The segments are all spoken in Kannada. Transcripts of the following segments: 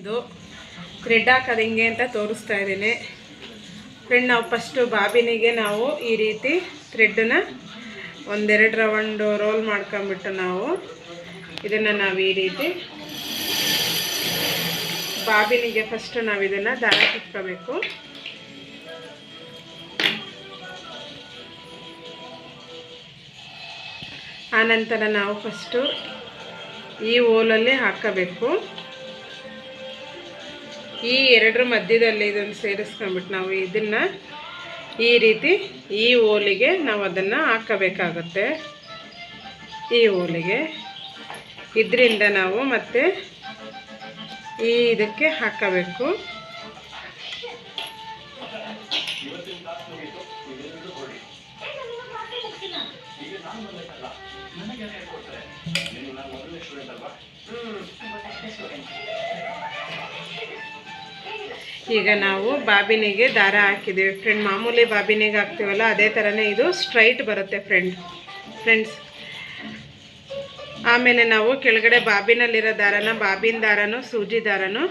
ಇದು ಥ್ರೆಡ್ ಹಾಕೋದು ಹಿಂಗೆ ಅಂತ ತೋರಿಸ್ತಾ ಇದ್ದೀನಿ ಫ್ರೆಂಡ್. ನಾವು ಫಸ್ಟು ಬಾಬಿನಿಗೆ ನಾವು ಈ ರೀತಿ ಥ್ರೆಡ್ಡನ್ನ ಒಂದೆರಡು ರೌಂಡು ರೋಲ್ ಮಾಡ್ಕೊಂಬಿಟ್ಟು ನಾವು ಇದನ್ನು ನಾವು ಈ ರೀತಿ ಬಾಬಿನಿಗೆ ಫಸ್ಟು ನಾವು ಇದನ್ನು ದಾರ ಕಿತ್ಕೋಬೇಕು. ಆನಂತರ ನಾವು ಫಸ್ಟು ಈ ಹೋಲಲ್ಲಿ ಹಾಕಬೇಕು. ಈ ಎರಡರ ಮಧ್ಯದಲ್ಲಿ ಇದನ್ನು ಸೇರಿಸ್ಕೊಂಡ್ಬಿಟ್ಟು ನಾವು ಇದನ್ನು ಈ ರೀತಿ ಈ ಹೋಲಿಗೆ ನಾವು ಅದನ್ನು ಹಾಕಬೇಕಾಗುತ್ತೆ. ಈ ಹೋಲಿಗೆ ಇದರಿಂದ ನಾವು ಮತ್ತೆ ಈ ಇದಕ್ಕೆ ಹಾಕಬೇಕು. ಈಗ ನಾವು ಬಾಬಿನಿಗೆ ದಾರ ಹಾಕಿದ್ದೀವಿ ಫ್ರೆಂಡ್. ಮಾಮೂಲಿ ಬಾಬಿನಿಗೆ ಹಾಕ್ತೀವಲ್ಲ ಅದೇ ಥರನೇ ಇದು ಸ್ಟ್ರೈಟ್ ಬರುತ್ತೆ ಫ್ರೆಂಡ್ಸ್. ಆಮೇಲೆ ನಾವು ಕೆಳಗಡೆ ಬಾಬಿನಲ್ಲಿರೋ ದಾರನ ಬಾಬಿನ ದಾರನೂ ಸೂಜಿ ದಾರನೂ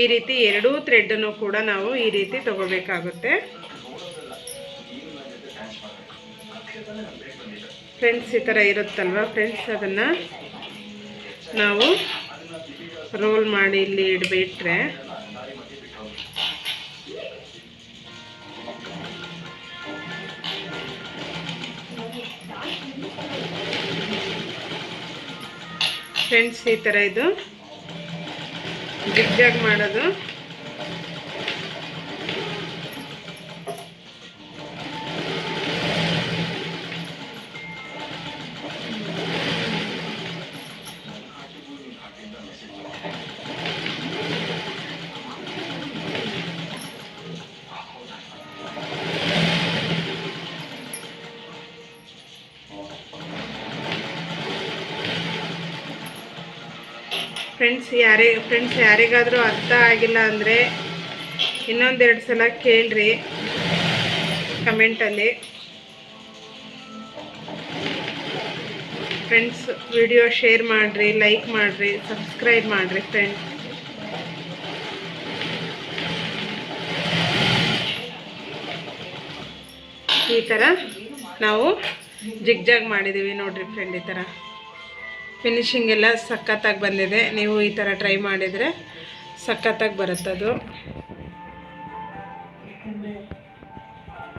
ಈ ರೀತಿ ಎರಡೂ ಥ್ರೆಡ್ಡನ್ನು ಕೂಡ ನಾವು ಈ ರೀತಿ ತಗೋಬೇಕಾಗುತ್ತೆ ಫ್ರೆಂಡ್ಸ್. ಈ ಥರ ಇರುತ್ತಲ್ವ ಫ್ರೆಂಡ್ಸ್, ಅದನ್ನು ನಾವು ರೋಲ್ ಮಾಡಿ ಇಲ್ಲಿ ಇಡಬಿಟ್ರೆ ಫ್ರೆಂಡ್ಸ್, ಈ ಥರ ಇದು ಜಿಗ್ಜಾಗ್ ಮಾಡೋದು. ಫ್ರೆಂಡ್ಸ್ ಯಾರಿಗಾದರೂ ಅರ್ಥ ಆಗಿಲ್ಲ ಅಂದರೆ ಇನ್ನೊಂದೆರಡು ಸಲ ಕೇಳ್ರಿ ಕಮೆಂಟಲ್ಲಿ. ಫ್ರೆಂಡ್ಸ್, ವಿಡಿಯೋ ಶೇರ್ ಮಾಡಿರಿ, ಲೈಕ್ ಮಾಡಿರಿ, ಸಬ್ಸ್ಕ್ರೈಬ್ ಮಾಡಿರಿ ಫ್ರೆಂಡ್ಸ್. ಈ ಥರ ನಾವು ಜಿಗ್ಜಾಗ್ ಮಾಡಿದ್ದೀವಿ ನೋಡಿರಿ ಫ್ರೆಂಡ್. ಈ ಥರ ಫಿನಿಶಿಂಗ್ ಎಲ್ಲ ಸಖತ್ತಾಗಿ ಬಂದಿದೆ. ನೀವು ಈ ಥರ ಟ್ರೈ ಮಾಡಿದರೆ ಸಖತ್ತಾಗಿ ಬರುತ್ತದು.